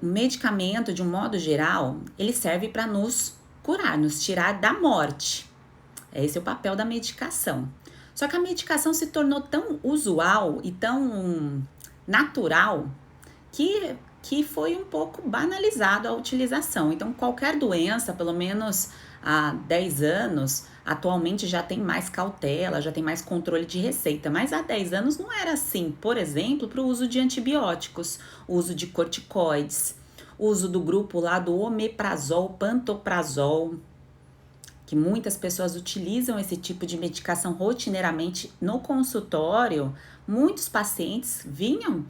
o medicamento, de um modo geral, ele serve para nos curar, nos tirar da morte. Esse é o papel da medicação. Só que a medicação se tornou tão usual e tão natural que foi um pouco banalizado a utilização. Então, qualquer doença, pelo menos há 10 anos, atualmente já tem mais cautela, já tem mais controle de receita. Mas há 10 anos não era assim. Por exemplo, para o uso de antibióticos, o uso de corticoides, o uso do grupo lá do omeprazol, pantoprazol, que muitas pessoas utilizam esse tipo de medicação rotineiramente no consultório. Muitos pacientes vinham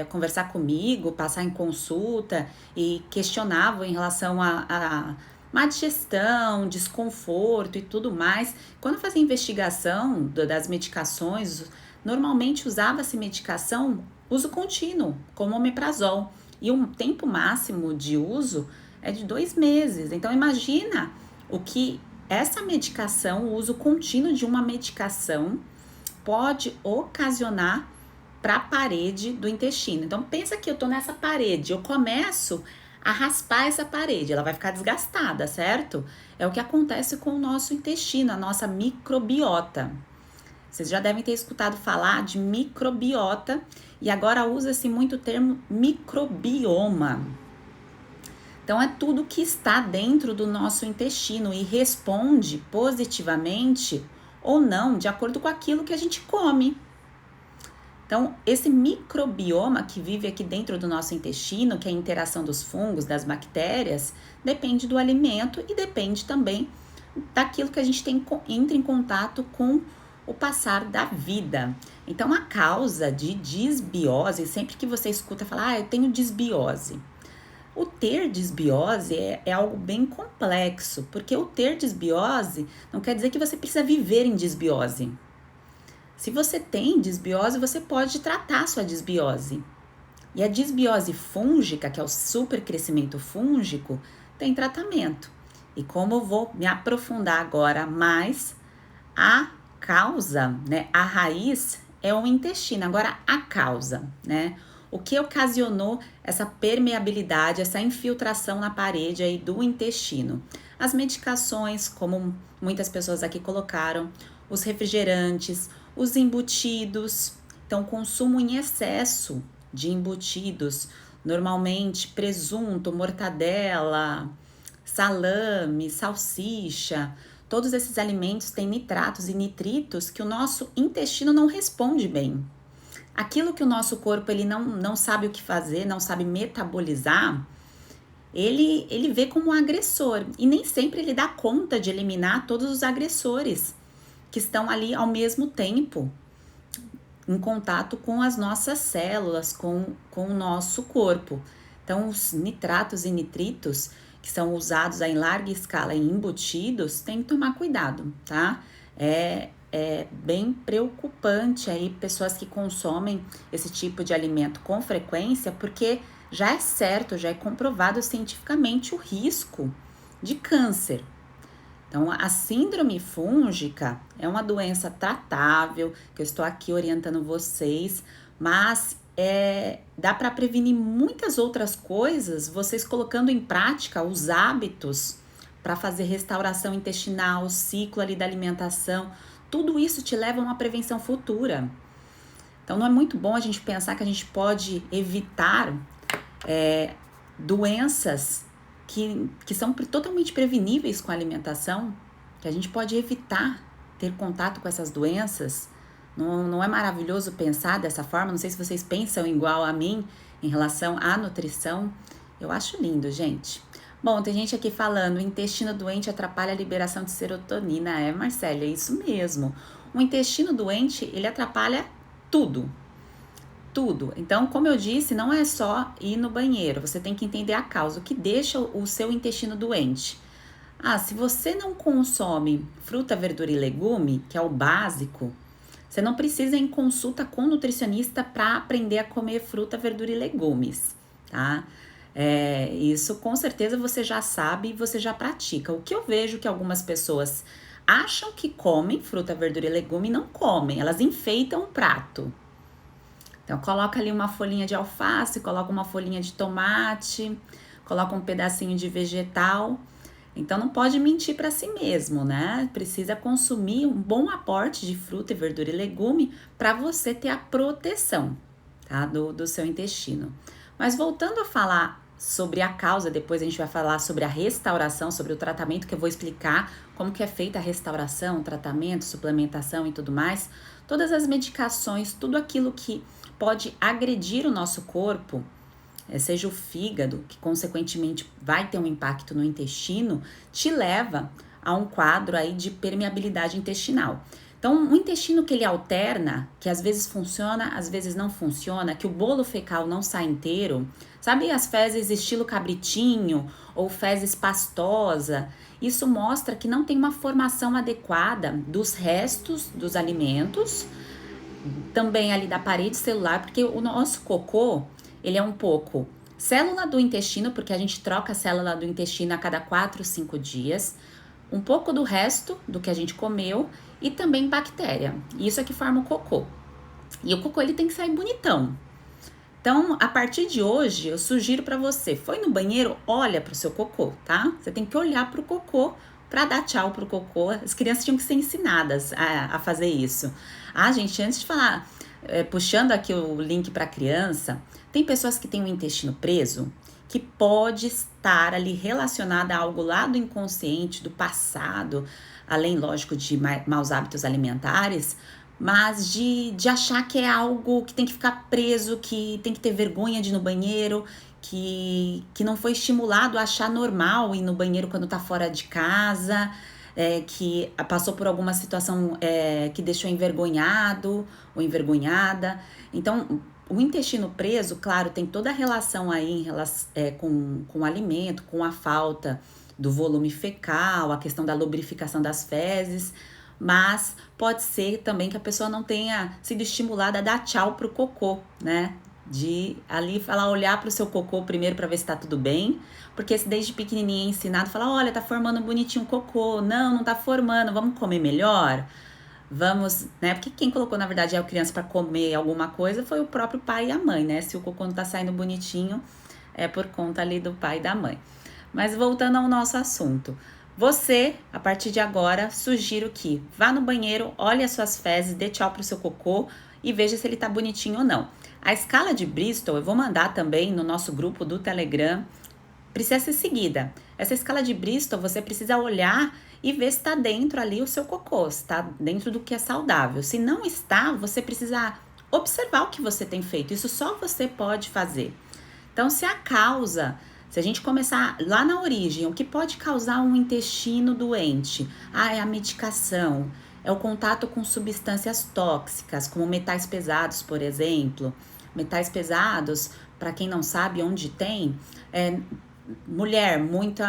conversar comigo, passar em consulta e questionavam em relação a má digestão, desconforto e tudo mais. Quando eu fazia investigação das medicações, normalmente usava-se medicação uso contínuo, como omeprazol, e um tempo máximo de uso é de 2 meses. Então imagina o que essa medicação, o uso contínuo de uma medicação pode ocasionar para a parede do intestino. Então pensa que eu tô nessa parede, eu começo a raspar essa parede, ela vai ficar desgastada, certo? É o que acontece com o nosso intestino, a nossa microbiota. Vocês já devem ter escutado falar de microbiota e agora usa-se muito o termo microbioma. Então, é tudo que está dentro do nosso intestino e responde positivamente ou não, de acordo com aquilo que a gente come. Então, esse microbioma que vive aqui dentro do nosso intestino, que é a interação dos fungos, das bactérias, depende do alimento e depende também daquilo que a gente entra em contato com o passar da vida. Então, a causa de disbiose, sempre que você escuta falar, eu tenho disbiose. O ter disbiose é algo bem complexo, porque o ter disbiose não quer dizer que você precisa viver em disbiose. Se você tem disbiose, você pode tratar a sua disbiose. E a disbiose fúngica, que é o supercrescimento fúngico, tem tratamento. E como eu vou me aprofundar agora mais, a causa, né, a raiz é o intestino. Agora, a causa, né? O que ocasionou essa permeabilidade, essa infiltração na parede aí do intestino? As medicações, como muitas pessoas aqui colocaram, os refrigerantes, os embutidos. Então, consumo em excesso de embutidos, normalmente presunto, mortadela, salame, salsicha. Todos esses alimentos têm nitratos e nitritos que o nosso intestino não responde bem. Aquilo que o nosso corpo ele não sabe o que fazer, não sabe metabolizar, ele vê como um agressor. E nem sempre ele dá conta de eliminar todos os agressores que estão ali ao mesmo tempo, em contato com as nossas células, com o nosso corpo. Então, os nitratos e nitritos, que são usados em larga escala em embutidos, tem que tomar cuidado, tá? É bem preocupante aí pessoas que consomem esse tipo de alimento com frequência, porque já é certo, já é comprovado cientificamente o risco de câncer. Então, a síndrome fúngica é uma doença tratável, que eu estou aqui orientando vocês, mas dá para prevenir muitas outras coisas, vocês colocando em prática os hábitos para fazer restauração intestinal, ciclo ali da alimentação. Tudo isso te leva a uma prevenção futura. Então, não é muito bom a gente pensar que a gente pode evitar doenças que são totalmente preveníveis com a alimentação, que a gente pode evitar ter contato com essas doenças. Não é maravilhoso pensar dessa forma? Não sei se vocês pensam igual a mim em relação à nutrição. Eu acho lindo, gente. Bom, tem gente aqui falando, o intestino doente atrapalha a liberação de serotonina. Marcela, é isso mesmo. O intestino doente, ele atrapalha tudo. Tudo. Então, como eu disse, não é só ir no banheiro. Você tem que entender a causa, o que deixa o seu intestino doente. Se você não consome fruta, verdura e legume, que é o básico, você não precisa ir em consulta com nutricionista para aprender a comer fruta, verdura e legumes, tá? Isso com certeza você já sabe e você já pratica. O que eu vejo que algumas pessoas acham que comem fruta, verdura e legume e não comem, elas enfeitam o prato. Então, coloca ali uma folhinha de alface, coloca uma folhinha de tomate, coloca um pedacinho de vegetal. Então, não pode mentir para si mesmo, né? Precisa consumir um bom aporte de fruta e verdura e legume para você ter a proteção, tá? Do seu intestino. Mas voltando a falar sobre a causa, depois a gente vai falar sobre a restauração, sobre o tratamento, que eu vou explicar como que é feita a restauração, tratamento, suplementação e tudo mais. Todas as medicações, tudo aquilo que pode agredir o nosso corpo, seja o fígado, que consequentemente vai ter um impacto no intestino, te leva a um quadro aí de permeabilidade intestinal. Então, o intestino que ele alterna, que às vezes funciona, às vezes não funciona, que o bolo fecal não sai inteiro, sabe as fezes estilo cabritinho ou fezes pastosa? Isso mostra que não tem uma formação adequada dos restos dos alimentos, também ali da parede celular, porque o nosso cocô, ele é um pouco célula do intestino, porque a gente troca a célula do intestino a cada 4, 5 dias, um pouco do resto do que a gente comeu e também bactéria. Isso é que forma o cocô. E o cocô ele tem que sair bonitão. Então, a partir de hoje, eu sugiro para você, foi no banheiro, olha para o seu cocô, tá? Você tem que olhar para o cocô para dar tchau pro cocô. As crianças tinham que ser ensinadas a fazer isso. Ah, gente, antes de falar, puxando aqui o link para criança, tem pessoas que têm o intestino preso, que pode estar ali relacionada a algo lá do inconsciente, do passado, além, lógico, de maus hábitos alimentares, mas de achar que é algo que tem que ficar preso, que tem que ter vergonha de ir no banheiro, que não foi estimulado a achar normal ir no banheiro quando tá fora de casa, que passou por alguma situação que deixou envergonhado ou envergonhada. Então, o intestino preso, claro, tem toda a relação aí com o alimento, com a falta do volume fecal, a questão da lubrificação das fezes, mas pode ser também que a pessoa não tenha sido estimulada a dar tchau pro cocô, né? De ali falar, olhar pro seu cocô primeiro para ver se tá tudo bem, porque se desde pequenininha é ensinado, falar, olha, tá formando bonitinho o cocô, não tá formando, vamos comer melhor, vamos, né? Porque quem colocou, na verdade, a criança para comer alguma coisa foi o próprio pai e a mãe, né? Se o cocô não tá saindo bonitinho, é por conta ali do pai e da mãe. Mas voltando ao nosso assunto, você, a partir de agora, sugiro que vá no banheiro, olhe as suas fezes, dê tchau pro seu cocô e veja se ele tá bonitinho ou não. A escala de Bristol, eu vou mandar também no nosso grupo do Telegram, precisa ser seguida. Essa escala de Bristol, você precisa olhar e ver se está dentro ali o seu cocô, se está dentro do que é saudável. Se não está, você precisa observar o que você tem feito. Isso só você pode fazer. Então, se a gente começar lá na origem, o que pode causar um intestino doente? É a medicação, é o contato com substâncias tóxicas, como metais pesados, por exemplo. Metais pesados, para quem não sabe onde tem, mulher, muito,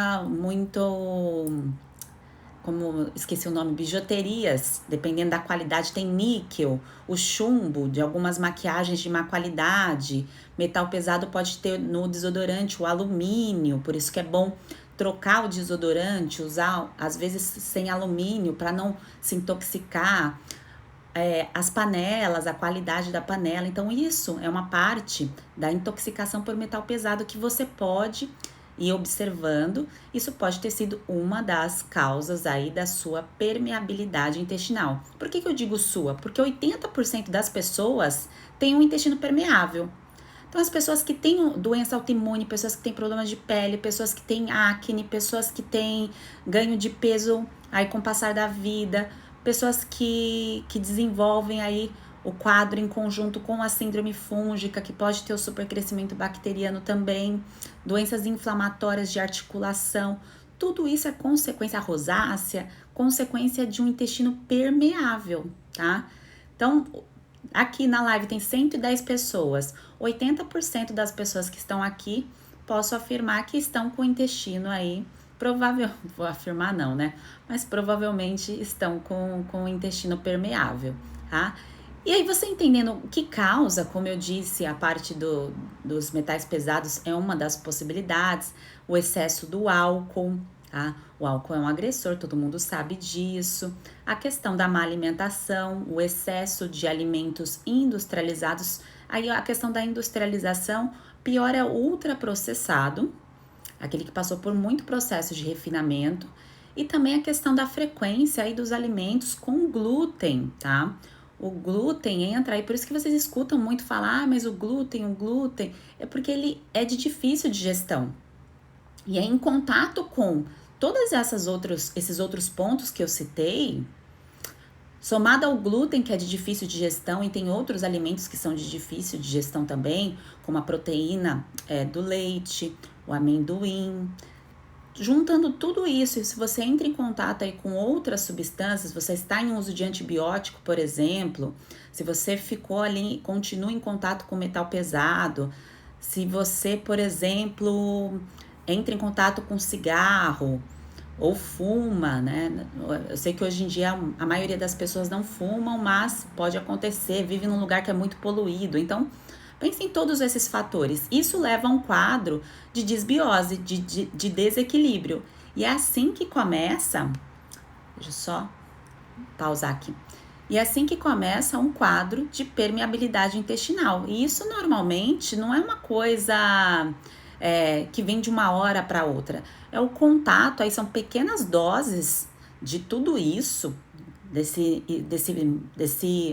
como esqueci o nome, bijuterias, dependendo da qualidade, tem níquel, o chumbo de algumas maquiagens de má qualidade, metal pesado pode ter no desodorante o alumínio, por isso que é bom trocar o desodorante, usar às vezes sem alumínio para não se intoxicar, as panelas, a qualidade da panela, então isso é uma parte da intoxicação por metal pesado que você pode e observando, isso pode ter sido uma das causas aí da sua permeabilidade intestinal. Por que eu digo sua? Porque 80% das pessoas têm um intestino permeável. Então, as pessoas que têm doença autoimune, pessoas que têm problemas de pele, pessoas que têm acne, pessoas que têm ganho de peso aí com o passar da vida, pessoas que desenvolvem aí o quadro em conjunto com a síndrome fúngica, que pode ter o supercrescimento bacteriano também, doenças inflamatórias de articulação, tudo isso é consequência, a rosácea, consequência de um intestino permeável, tá? Então, aqui na live tem 110 pessoas, 80% das pessoas que estão aqui, posso afirmar que estão com o intestino aí, vou afirmar não, né? Mas provavelmente estão com o intestino permeável, tá? E aí você entendendo o que causa, como eu disse, a parte dos metais pesados é uma das possibilidades, o excesso do álcool, tá? O álcool é um agressor, todo mundo sabe disso. A questão da má alimentação, o excesso de alimentos industrializados, Aí a questão da industrialização, pior é o ultraprocessado, aquele que passou por muito processo de refinamento, e também a questão da frequência aí dos alimentos com glúten, tá? O glúten entra aí, por isso que vocês escutam muito falar, mas o glúten, é porque ele é de difícil digestão. E aí, em contato com todos esses outros pontos que eu citei, somado ao glúten, que é de difícil digestão, e tem outros alimentos que são de difícil digestão também, como a proteína do leite, o amendoim. Juntando tudo isso, e se você entra em contato aí com outras substâncias, você está em uso de antibiótico, por exemplo, se você ficou ali, continua em contato com metal pesado, se você, por exemplo, entra em contato com cigarro ou fuma, né? Eu sei que hoje em dia a maioria das pessoas não fumam, mas pode acontecer, vive num lugar que é muito poluído, então pense em todos esses fatores. Isso leva a um quadro de desbiose, de desequilíbrio. E é assim que começa. Deixa eu só pausar aqui. E é assim que começa um quadro de permeabilidade intestinal. E isso normalmente não é uma coisa que vem de uma hora para outra. É o contato, aí são pequenas doses de tudo isso,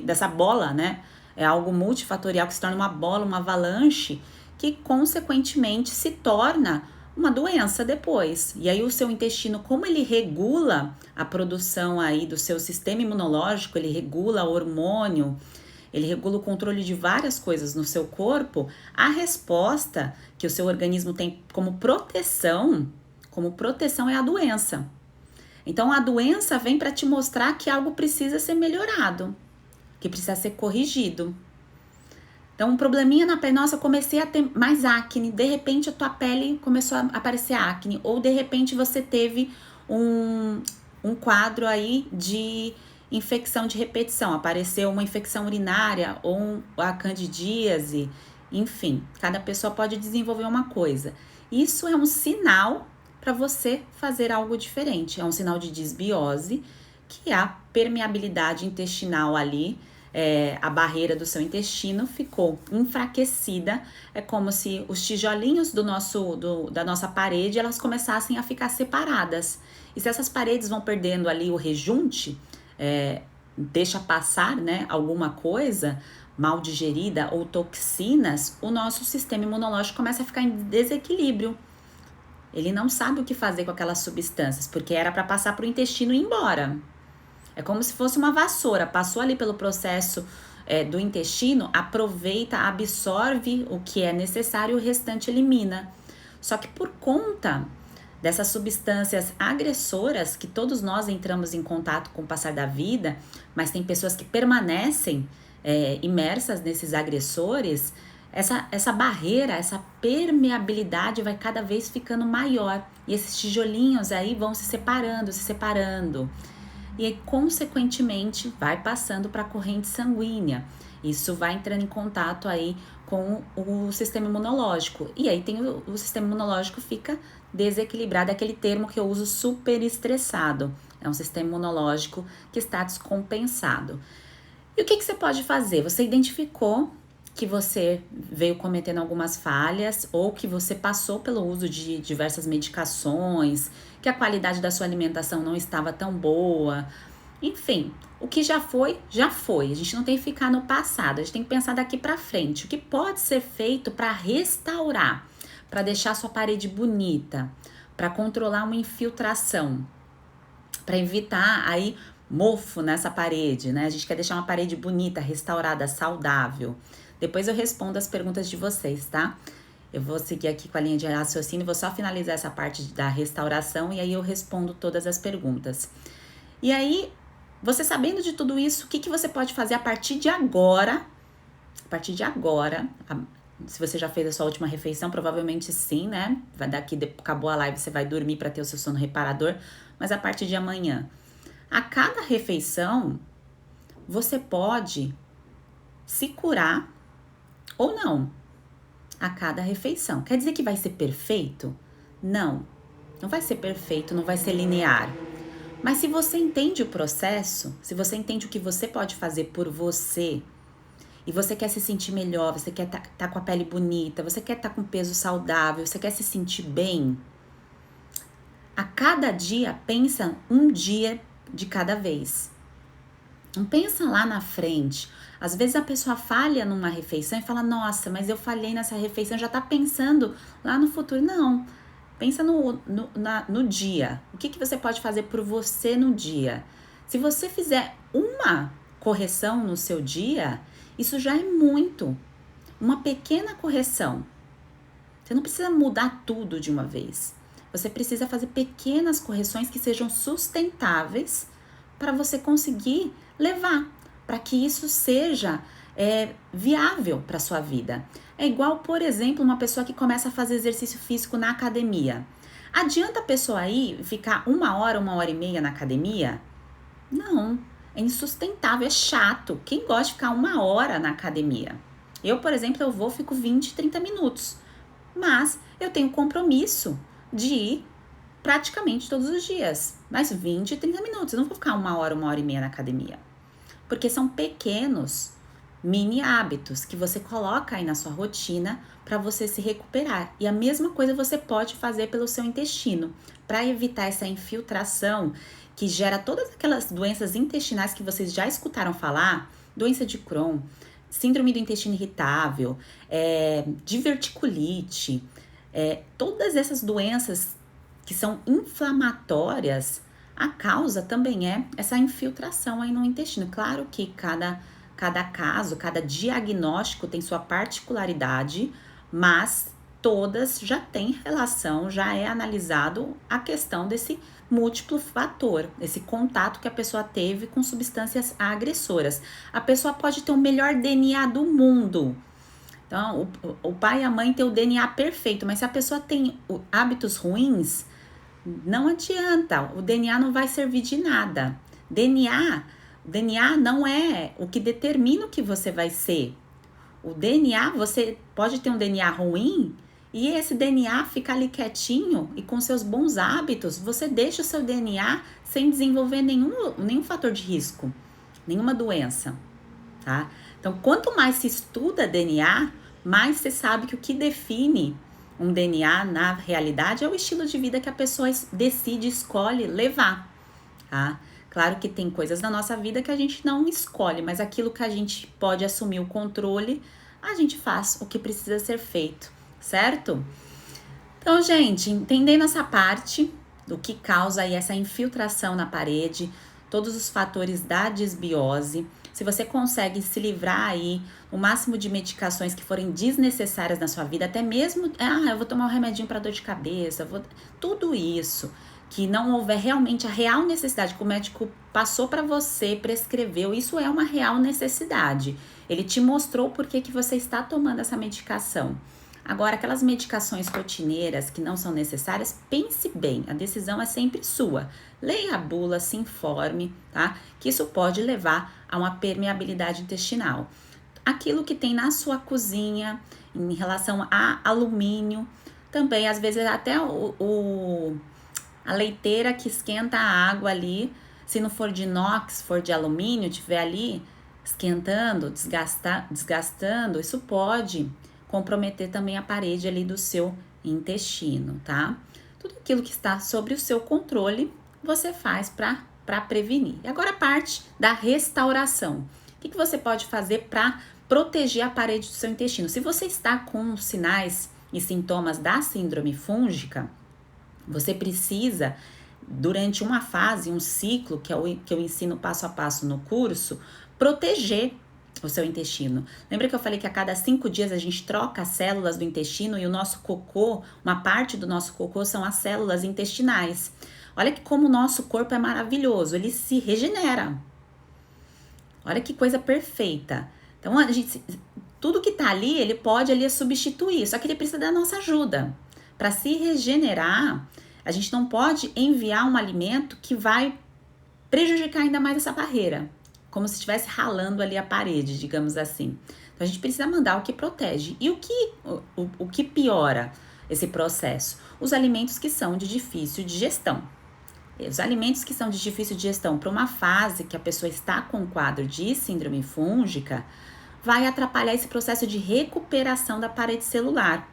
dessa bola, né? É algo multifatorial que se torna uma bola, uma avalanche, que consequentemente se torna uma doença depois. E aí o seu intestino, como ele regula a produção aí do seu sistema imunológico, ele regula o hormônio, ele regula o controle de várias coisas no seu corpo, a resposta que o seu organismo tem como proteção é a doença. Então a doença vem para te mostrar que algo precisa ser melhorado, que precisa ser corrigido. Então, um probleminha na pele, nossa, eu comecei a ter mais acne, de repente a tua pele começou a aparecer acne, ou de repente você teve um quadro aí de infecção de repetição, apareceu uma infecção urinária ou a candidíase, enfim, cada pessoa pode desenvolver uma coisa. Isso é um sinal para você fazer algo diferente, é um sinal de desbiose, que é a permeabilidade intestinal ali, a barreira do seu intestino ficou enfraquecida, é como se os tijolinhos da nossa parede, elas começassem a ficar separadas. E se essas paredes vão perdendo ali o rejunte, deixa passar, né, alguma coisa mal digerida ou toxinas, o nosso sistema imunológico começa a ficar em desequilíbrio. Ele não sabe o que fazer com aquelas substâncias, porque era para passar para o intestino e ir embora. É como se fosse uma vassoura, passou ali pelo processo do intestino, aproveita, absorve o que é necessário e o restante elimina. Só que por conta dessas substâncias agressoras, que todos nós entramos em contato com o passar da vida, mas tem pessoas que permanecem imersas nesses agressores, essa barreira, essa permeabilidade vai cada vez ficando maior. E esses tijolinhos aí vão se separando. E aí, consequentemente, vai passando para a corrente sanguínea. Isso vai entrando em contato aí com o sistema imunológico. E aí o sistema imunológico fica desequilibrado, é aquele termo que eu uso, super estressado. É um sistema imunológico que está descompensado. E o que você pode fazer? Você identificou que você veio cometendo algumas falhas ou que você passou pelo uso de diversas medicações, que a qualidade da sua alimentação não estava tão boa. Enfim, o que já foi, já foi. A gente não tem que ficar no passado, a gente tem que pensar daqui para frente. O que pode ser feito para restaurar, para deixar sua parede bonita, para controlar uma infiltração, para evitar aí mofo nessa parede, né? A gente quer deixar uma parede bonita, restaurada, saudável. Depois eu respondo as perguntas de vocês, tá? Eu vou seguir aqui com a linha de raciocínio, vou só finalizar essa parte da restauração e aí eu respondo todas as perguntas. E aí, você sabendo de tudo isso, o que você pode fazer a partir de agora? A partir de agora, se você já fez a sua última refeição, provavelmente sim, né? Acabou a live, você vai dormir para ter o seu sono reparador, mas a partir de amanhã, a cada refeição, você pode se curar ou não, a cada refeição. Quer dizer que vai ser perfeito? Não, não vai ser perfeito, não vai ser linear. Mas se você entende o processo, se você entende o que você pode fazer por você e você quer se sentir melhor, você quer tá com a pele bonita, você quer estar com peso saudável, você quer se sentir bem, a cada dia pensa um dia de cada vez. Não pensa lá na frente. Às vezes a pessoa falha numa refeição e fala, nossa, mas eu falhei nessa refeição, já tá pensando lá no futuro. Não, pensa no dia. O que você pode fazer por você no dia? Se você fizer uma correção no seu dia, isso já é muito. Uma pequena correção. Você não precisa mudar tudo de uma vez. Você precisa fazer pequenas correções que sejam sustentáveis para você conseguir levar, para que isso seja viável para sua vida. É igual, por exemplo, uma pessoa que começa a fazer exercício físico na academia. Adianta a pessoa ir ficar 1 hora, 1 hora e meia na academia? Não, é insustentável, é chato. Quem gosta de ficar 1 hora na academia? Eu, por exemplo, fico 20, 30 minutos. Mas eu tenho compromisso de ir praticamente todos os dias, mais 20, 30 minutos. Eu não vou ficar 1 hora, 1 hora e meia na academia. Porque são pequenos mini hábitos que você coloca aí na sua rotina para você se recuperar. E a mesma coisa você pode fazer pelo seu intestino, para evitar essa infiltração que gera todas aquelas doenças intestinais que vocês já escutaram falar, doença de Crohn, síndrome do intestino irritável, diverticulite, todas essas doenças que são inflamatórias, a causa também é essa infiltração aí no intestino. Claro que cada caso, cada diagnóstico tem sua particularidade, mas todas já têm relação, já é analisado a questão desse múltiplo fator, esse contato que a pessoa teve com substâncias agressoras. A pessoa pode ter o melhor DNA do mundo. Então, o pai e a mãe têm o DNA perfeito, mas se a pessoa tem hábitos ruins, não adianta, o DNA não vai servir de nada. O DNA não é o que determina o que você vai ser. O DNA, você pode ter um DNA ruim e esse DNA ficar ali quietinho e com seus bons hábitos, você deixa o seu DNA sem desenvolver nenhum fator de risco, nenhuma doença, tá? Então, quanto mais se estuda DNA, mais você sabe que o que define um DNA na realidade é o estilo de vida que a pessoa decide, escolhe levar, tá? Claro que tem coisas na nossa vida que a gente não escolhe, mas aquilo que a gente pode assumir o controle, a gente faz o que precisa ser feito, certo? Então, gente, entendendo essa parte do que causa aí essa infiltração na parede, todos os fatores da desbiose, se você consegue se livrar aí o máximo de medicações que forem desnecessárias na sua vida, até mesmo, eu vou tomar um remedinho para dor de cabeça, tudo isso, que não houver realmente a real necessidade, que o médico passou para você, prescreveu, isso é uma real necessidade. Ele te mostrou por que você está tomando essa medicação. Agora, aquelas medicações rotineiras que não são necessárias, pense bem, a decisão é sempre sua. Leia a bula, se informe, tá? Que isso pode levar a uma permeabilidade intestinal. Aquilo que tem na sua cozinha, em relação a alumínio, também, às vezes, até a leiteira que esquenta a água ali, se não for de inox, for de alumínio, tiver ali esquentando, desgastando, isso pode comprometer também a parede ali do seu intestino, tá? Tudo aquilo que está sobre o seu controle, você faz para prevenir. E agora a parte da restauração. O que você pode fazer para proteger a parede do seu intestino? Se você está com sinais e sintomas da síndrome fúngica, você precisa, durante uma fase, um ciclo, que eu ensino passo a passo no curso, proteger o seu intestino. Lembra que eu falei que a cada 5 dias a gente troca as células do intestino e o nosso cocô, uma parte do nosso cocô são as células intestinais. Olha que como o nosso corpo é maravilhoso, ele se regenera. Olha que coisa perfeita. Então, tudo que tá ali, ele pode ali substituir, só que ele precisa da nossa ajuda. Para se regenerar, a gente não pode enviar um alimento que vai prejudicar ainda mais essa barreira, como se estivesse ralando ali a parede, digamos assim. Então, a gente precisa mandar o que protege. E o que piora esse processo? Os alimentos que são de difícil digestão. Os alimentos que são de difícil digestão para uma fase que a pessoa está com um quadro de síndrome fúngica, vai atrapalhar esse processo de recuperação da parede celular.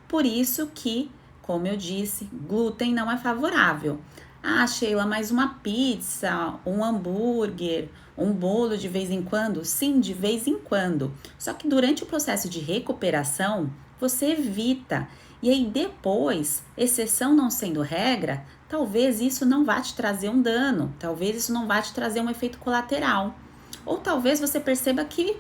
Por isso que, como eu disse, glúten não é favorável. Ah, Sheila, mas uma pizza, um hambúrguer, um bolo de vez em quando? Sim, de vez em quando. Só que durante o processo de recuperação, você evita. E aí depois, exceção não sendo regra, talvez isso não vá te trazer um dano, talvez isso não vá te trazer um efeito colateral. Ou talvez você perceba que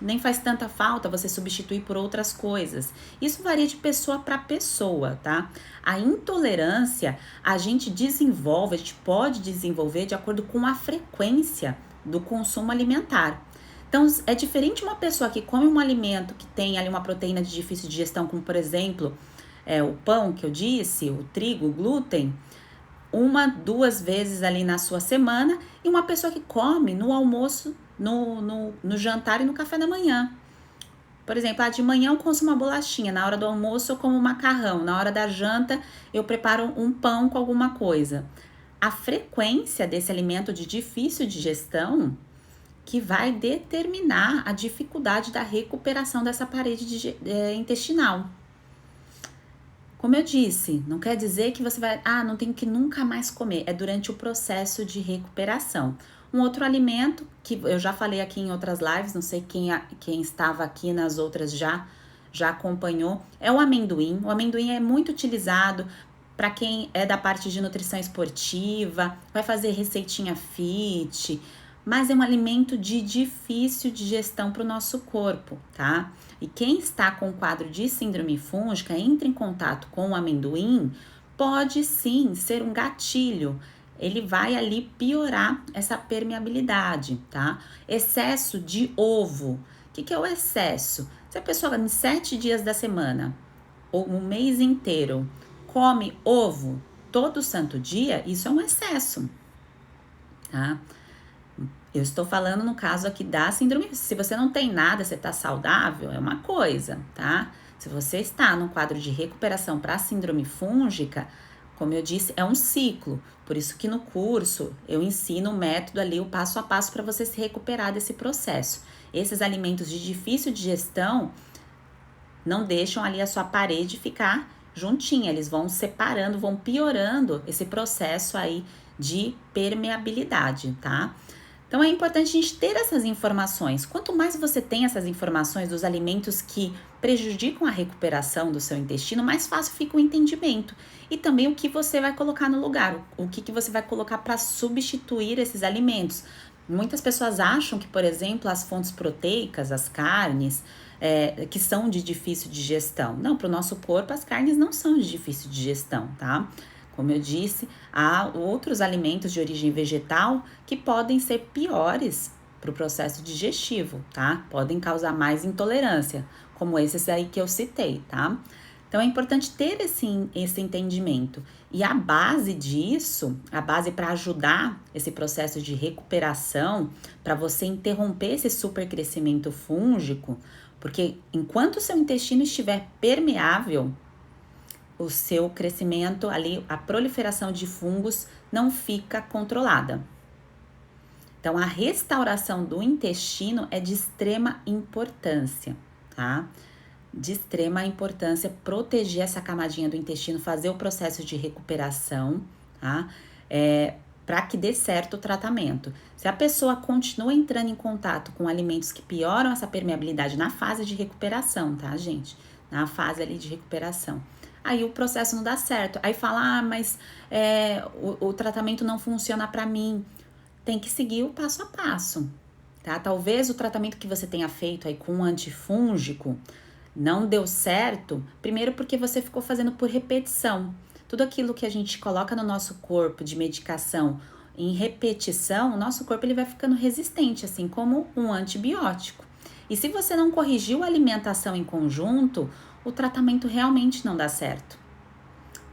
nem faz tanta falta você substituir por outras coisas. Isso varia de pessoa para pessoa, tá? A intolerância a gente desenvolve, a gente pode desenvolver de acordo com a frequência do consumo alimentar. Então, é diferente uma pessoa que come um alimento que tem ali uma proteína de difícil digestão, como por exemplo, o pão que eu disse, o trigo, o glúten, 1, 2 vezes ali na sua semana, e uma pessoa que come no almoço, no jantar e no café da manhã. Por exemplo, de manhã eu consumo uma bolachinha, na hora do almoço eu como macarrão, na hora da janta eu preparo um pão com alguma coisa. A frequência desse alimento de difícil digestão que vai determinar a dificuldade da recuperação dessa parede intestinal. Como eu disse, não quer dizer que você vai, não tem que nunca mais comer, é durante o processo de recuperação. Um outro alimento que eu já falei aqui em outras lives, não sei quem estava aqui nas outras já acompanhou, é o amendoim. O amendoim é muito utilizado para quem é da parte de nutrição esportiva, vai fazer receitinha fit, mas é um alimento de difícil digestão para o nosso corpo, tá? E quem está com quadro de síndrome fúngica, entra em contato com o amendoim, pode sim ser um gatilho. Ele vai ali piorar essa permeabilidade, tá? Excesso de ovo. O que é o excesso? Se a pessoa em 7 dias da semana, ou um mês inteiro, come ovo todo santo dia, isso é um excesso, tá? Eu estou falando no caso aqui da síndrome. Se você não tem nada, você está saudável, é uma coisa, tá? Se você está num quadro de recuperação para síndrome fúngica, como eu disse, é um ciclo. Por isso que no curso eu ensino o método ali, o passo a passo para você se recuperar desse processo. Esses alimentos de difícil digestão não deixam ali a sua parede ficar juntinha, eles vão separando, vão piorando esse processo aí de permeabilidade, tá? Então é importante a gente ter essas informações. Quanto mais você tem essas informações dos alimentos que prejudicam a recuperação do seu intestino, mais fácil fica o entendimento. E também o que você vai colocar no lugar, o que você vai colocar para substituir esses alimentos. Muitas pessoas acham que, por exemplo, as fontes proteicas, as carnes, que são de difícil digestão. Não, para o nosso corpo as carnes não são de difícil digestão, tá? Como eu disse, há outros alimentos de origem vegetal que podem ser piores para o processo digestivo, tá? Podem causar mais intolerância, como esses aí que eu citei, tá? Então, é importante ter esse entendimento. E a base disso, a base para ajudar esse processo de recuperação, para você interromper esse supercrescimento fúngico, porque enquanto o seu intestino estiver permeável, o seu crescimento ali, a proliferação de fungos não fica controlada. Então, a restauração do intestino é de extrema importância, tá? De extrema importância proteger essa camadinha do intestino, fazer o processo de recuperação, tá? Para que dê certo o tratamento. Se a pessoa continua entrando em contato com alimentos que pioram essa permeabilidade na fase de recuperação, tá, gente? Na fase ali de recuperação. Aí o processo não dá certo. Aí fala, mas o tratamento não funciona para mim. Tem que seguir o passo a passo, tá? Talvez o tratamento que você tenha feito aí com um antifúngico não deu certo, primeiro porque você ficou fazendo por repetição. Tudo aquilo que a gente coloca no nosso corpo de medicação em repetição, o nosso corpo ele vai ficando resistente, assim como um antibiótico. E se você não corrigiu a alimentação em conjunto, o tratamento realmente não dá certo.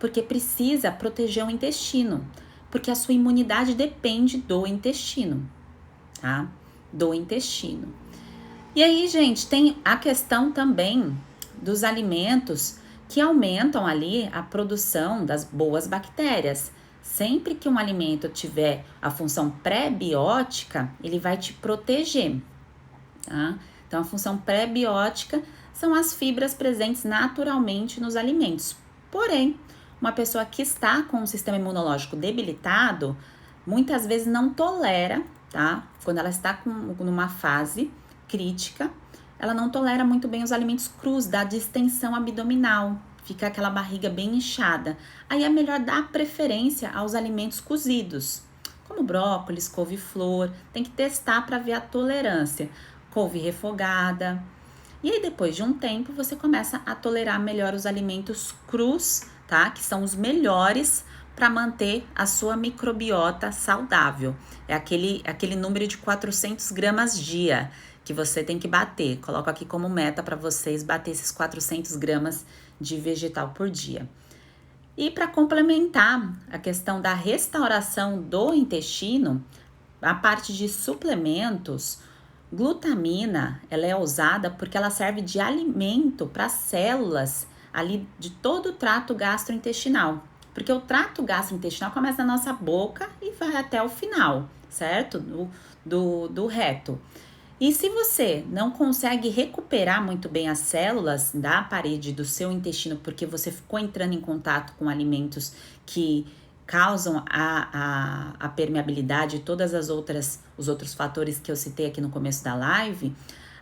Porque precisa proteger o intestino, porque a sua imunidade depende do intestino, tá? Do intestino. E aí, gente, tem a questão também dos alimentos que aumentam ali a produção das boas bactérias. Sempre que um alimento tiver a função pré-biótica, ele vai te proteger, tá? Então, a função pré-biótica são as fibras presentes naturalmente nos alimentos. Porém, uma pessoa que está com o sistema imunológico debilitado, muitas vezes não tolera, tá? Quando ela está numa fase crítica, ela não tolera muito bem os alimentos crus, dá distensão abdominal, fica aquela barriga bem inchada. Aí é melhor dar preferência aos alimentos cozidos, como brócolis, couve-flor, tem que testar para ver a tolerância. Couve refogada. E aí, depois de um tempo, você começa a tolerar melhor os alimentos crus, tá? Que são os melhores para manter a sua microbiota saudável. É aquele número de 400 gramas dia que você tem que bater. Coloco aqui como meta para vocês bater esses 400 gramas de vegetal por dia. E para complementar a questão da restauração do intestino, a parte de suplementos, glutamina, ela é usada porque ela serve de alimento para células ali de todo o trato gastrointestinal. Porque o trato gastrointestinal começa na nossa boca e vai até o final, certo? Do reto. E se você não consegue recuperar muito bem as células da parede do seu intestino porque você ficou entrando em contato com alimentos que causam a permeabilidade e todas os outros fatores que eu citei aqui no começo da live,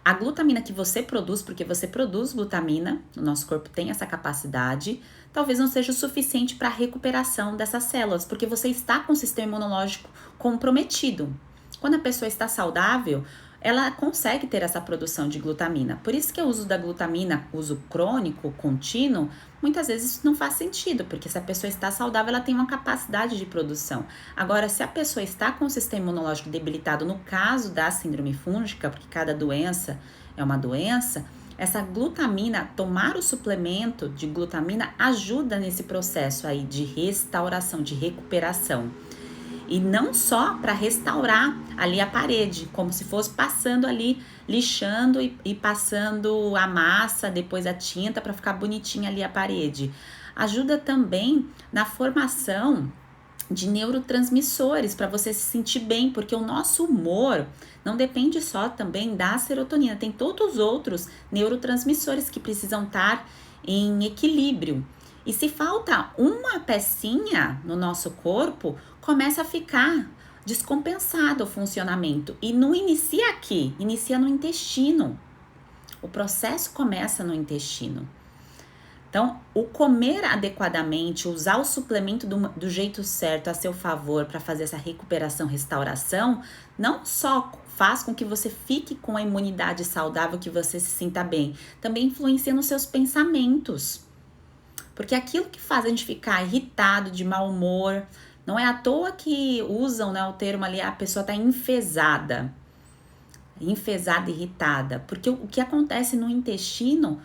a glutamina que você produz, porque você produz glutamina, o nosso corpo tem essa capacidade, talvez não seja o suficiente para a recuperação dessas células, porque você está com o sistema imunológico comprometido. Quando a pessoa está saudável, ela consegue ter essa produção de glutamina. Por isso que o uso da glutamina, uso crônico, contínuo, muitas vezes não faz sentido, porque se a pessoa está saudável, ela tem uma capacidade de produção. Agora, se a pessoa está com o sistema imunológico debilitado, no caso da síndrome fúngica, porque cada doença é uma doença, essa glutamina, tomar o suplemento de glutamina ajuda nesse processo aí de restauração, de recuperação. E não só para restaurar ali a parede, como se fosse passando ali, lixando e passando a massa, depois a tinta para ficar bonitinha ali a parede. Ajuda também na formação de neurotransmissores para você se sentir bem, porque o nosso humor não depende só também da serotonina, tem todos os outros neurotransmissores que precisam estar em equilíbrio. E se falta uma pecinha no nosso corpo, começa a ficar descompensado o funcionamento. E não inicia aqui, inicia no intestino. O processo começa no intestino. Então, o comer adequadamente, usar o suplemento do jeito certo a seu favor para fazer essa recuperação, restauração, não só faz com que você fique com a imunidade saudável, que você se sinta bem, também influencia nos seus pensamentos. Porque aquilo que faz a gente ficar irritado, de mau humor, não é à toa que usam, né, o termo ali, a pessoa está enfesada, irritada, porque o que acontece no intestino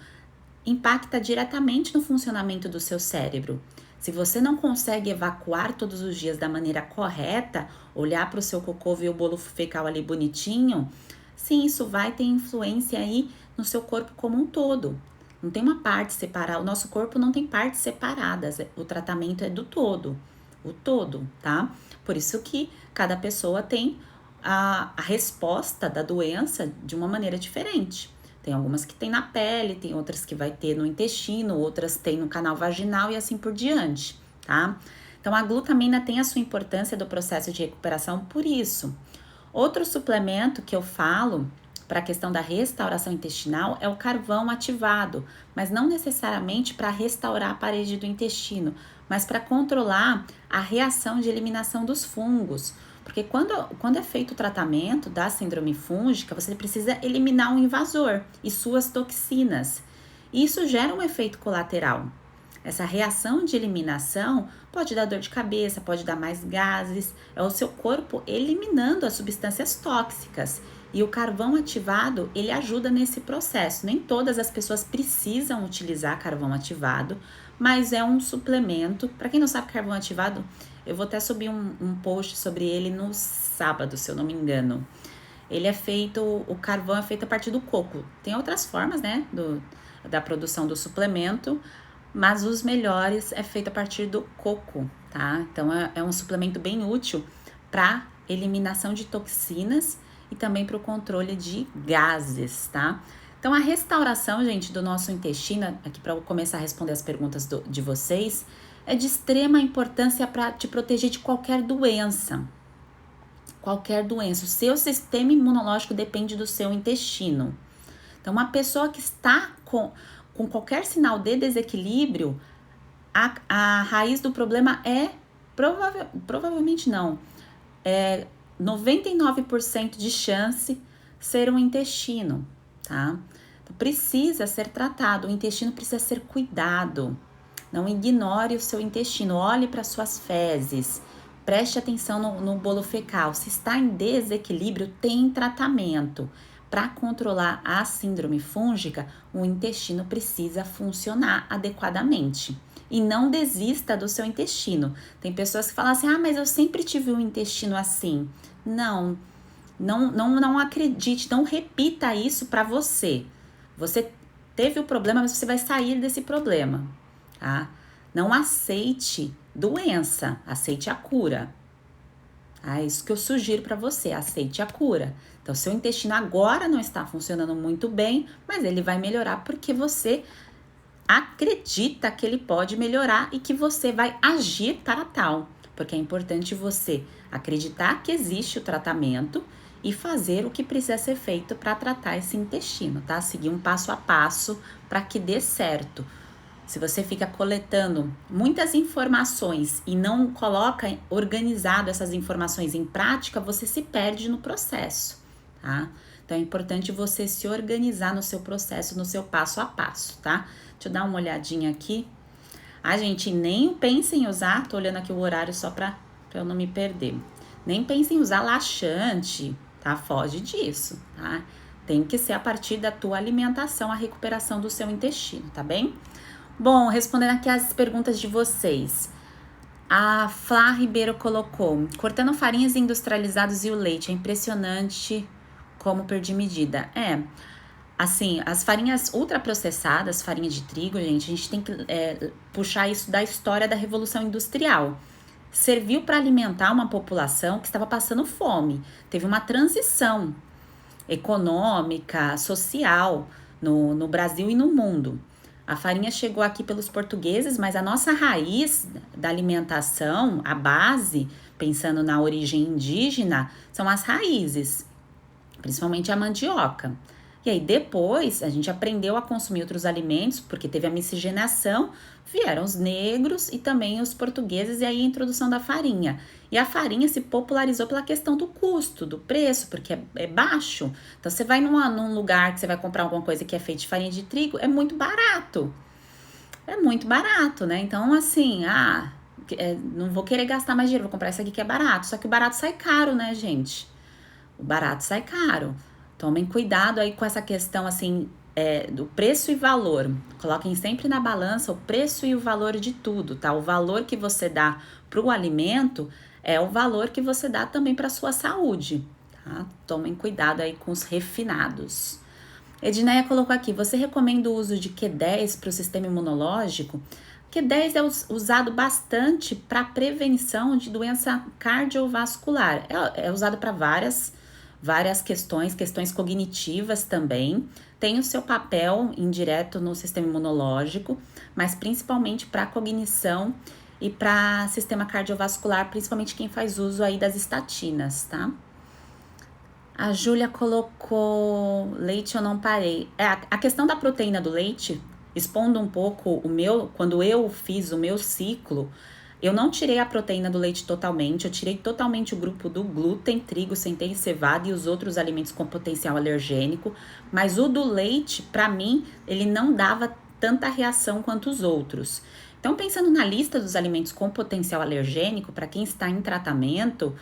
impacta diretamente no funcionamento do seu cérebro. Se você não consegue evacuar todos os dias da maneira correta, olhar para o seu cocô, ver o bolo fecal ali bonitinho, sim, isso vai ter influência aí no seu corpo como um todo. Não tem uma parte separada, o nosso corpo não tem partes separadas, o tratamento é do todo, o todo, tá? Por isso que cada pessoa tem a resposta da doença de uma maneira diferente. Tem algumas que tem na pele, tem outras que vai ter no intestino, outras tem no canal vaginal e assim por diante, tá? Então a glutamina tem a sua importância do processo de recuperação por isso. Outro suplemento que eu falo para a questão da restauração intestinal é o carvão ativado, mas não necessariamente para restaurar a parede do intestino, mas para controlar a reação de eliminação dos fungos. Porque quando é feito o tratamento da síndrome fúngica, você precisa eliminar um invasor e suas toxinas. E isso gera um efeito colateral. Essa reação de eliminação pode dar dor de cabeça, pode dar mais gases, é o seu corpo eliminando as substâncias tóxicas. E o carvão ativado, ele ajuda nesse processo. Nem todas as pessoas precisam utilizar carvão ativado, mas é um suplemento. Para quem não sabe, carvão ativado, eu vou até subir um post sobre ele no sábado, se eu não me engano. O carvão é feito a partir do coco. Tem outras formas, né, da produção do suplemento, mas os melhores é feito a partir do coco, tá? Então, é um suplemento bem útil para eliminação de toxinas e e também para o controle de gases, tá? Então, a restauração, gente, do nosso intestino, aqui para eu começar a responder as perguntas de vocês, é de extrema importância para te proteger de qualquer doença. Qualquer doença. O seu sistema imunológico depende do seu intestino. Então, uma pessoa que está com qualquer sinal de desequilíbrio, a raiz do problema é, provavelmente não, 99% de chance ser um intestino, tá? Então, precisa ser tratado, o intestino precisa ser cuidado. Não ignore o seu intestino, olhe para suas fezes, preste atenção no bolo fecal. Se está em desequilíbrio, tem tratamento. Para controlar a síndrome fúngica, o intestino precisa funcionar adequadamente. E não desista do seu intestino. Tem pessoas que falam assim, mas eu sempre tive um intestino assim. Não acredite, não repita isso para você. Você teve o problema, mas você vai sair desse problema, tá? Não aceite doença, aceite a cura. É isso que eu sugiro para você, aceite a cura. Então, seu intestino agora não está funcionando muito bem, mas ele vai melhorar porque você acredita que ele pode melhorar e que você vai agir para tal. Porque é importante você acreditar que existe o tratamento e fazer o que precisa ser feito para tratar esse intestino, tá? Seguir um passo a passo para que dê certo. Se você fica coletando muitas informações e não coloca organizado essas informações em prática, você se perde no processo, tá? Então é importante você se organizar no seu processo, no seu passo a passo, tá? Deixa eu dar uma olhadinha aqui. Gente, nem pense em usar, tô olhando aqui o horário só pra eu não me perder. Nem pense em usar laxante, tá? Foge disso, tá? Tem que ser a partir da tua alimentação, a recuperação do seu intestino, tá bem? Bom, respondendo aqui as perguntas de vocês. A Flá Ribeiro colocou, cortando farinhas industrializadas e o leite, é impressionante como perdi medida. Assim, as farinhas ultraprocessadas, farinha de trigo, gente, a gente tem que puxar isso da história da Revolução Industrial. Serviu para alimentar uma população que estava passando fome. Teve uma transição econômica, social no Brasil e no mundo. A farinha chegou aqui pelos portugueses, mas a nossa raiz da alimentação, a base, pensando na origem indígena, são as raízes, principalmente a mandioca. E aí depois a gente aprendeu a consumir outros alimentos, porque teve a miscigenação, vieram os negros e também os portugueses, e aí a introdução da farinha. E a farinha se popularizou pela questão do custo, do preço, porque é baixo. Então você vai num lugar que você vai comprar alguma coisa que é feita de farinha de trigo, é muito barato. É muito barato, né? Então assim, não vou querer gastar mais dinheiro, vou comprar isso aqui que é barato. Só que o barato sai caro, né, gente? O barato sai caro. Tomem cuidado aí com essa questão, assim, do preço e valor. Coloquem sempre na balança o preço e o valor de tudo, tá? O valor que você dá para o alimento é o valor que você dá também para a sua saúde, tá? Tomem cuidado aí com os refinados. Edneia colocou aqui, você recomenda o uso de Q10 para o sistema imunológico? Q10 é usado bastante para prevenção de doença cardiovascular. É usado para várias questões cognitivas também, tem o seu papel indireto no sistema imunológico, mas principalmente para cognição e para sistema cardiovascular, principalmente quem faz uso aí das estatinas, tá? A Júlia colocou leite eu não parei. A questão da proteína do leite, expondo um pouco quando eu fiz o meu ciclo, eu não tirei a proteína do leite totalmente, eu tirei totalmente o grupo do glúten, trigo, centeio e cevada e os outros alimentos com potencial alergênico, mas o do leite, para mim, ele não dava tanta reação quanto os outros. Então, pensando na lista dos alimentos com potencial alergênico, para quem está em tratamento,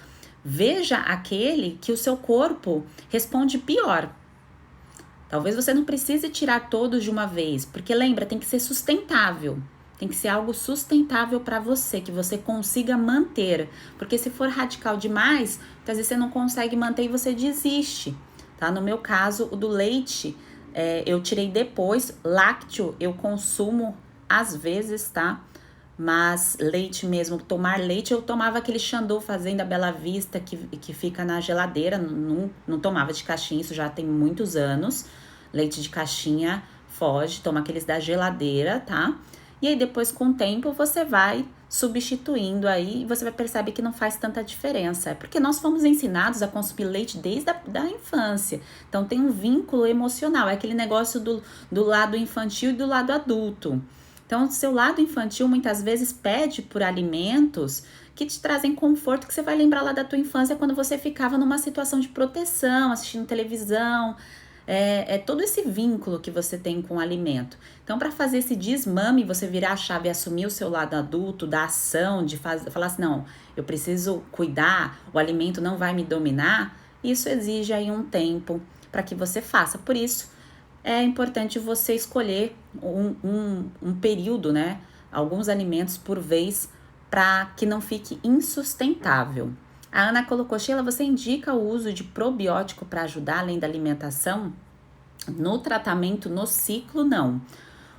veja aquele que o seu corpo responde pior. Talvez você não precise tirar todos de uma vez, porque lembra, tem que ser sustentável. Tem que ser algo sustentável para você, que você consiga manter. Porque se for radical demais, às vezes você não consegue manter e você desiste, tá? No meu caso, o do leite, eu tirei depois. Lácteo eu consumo às vezes, tá? mas leite mesmo, tomar leite, eu tomava aquele Xandu Fazenda Bela Vista que fica na geladeira, não tomava de caixinha, isso já tem muitos anos. Leite de caixinha foge, toma aqueles da geladeira, tá? E aí depois com o tempo você vai substituindo aí e você vai perceber que não faz tanta diferença. É porque nós fomos ensinados a consumir leite desde da infância. Então tem um vínculo emocional, é aquele negócio do lado infantil e do lado adulto. Então, o seu lado infantil muitas vezes pede por alimentos que te trazem conforto, que você vai lembrar lá da tua infância quando você ficava numa situação de proteção, assistindo televisão. É todo esse vínculo que você tem com o alimento. Então, para fazer esse desmame, você virar a chave e assumir o seu lado adulto, da ação, de falar assim, não, eu preciso cuidar, o alimento não vai me dominar, isso exige aí um tempo para que você faça. Por isso, é importante você escolher um período, né? Alguns alimentos por vez, para que não fique insustentável. A Ana colocou, Sheila, você indica o uso de probiótico para ajudar além da alimentação? No tratamento, no ciclo, não.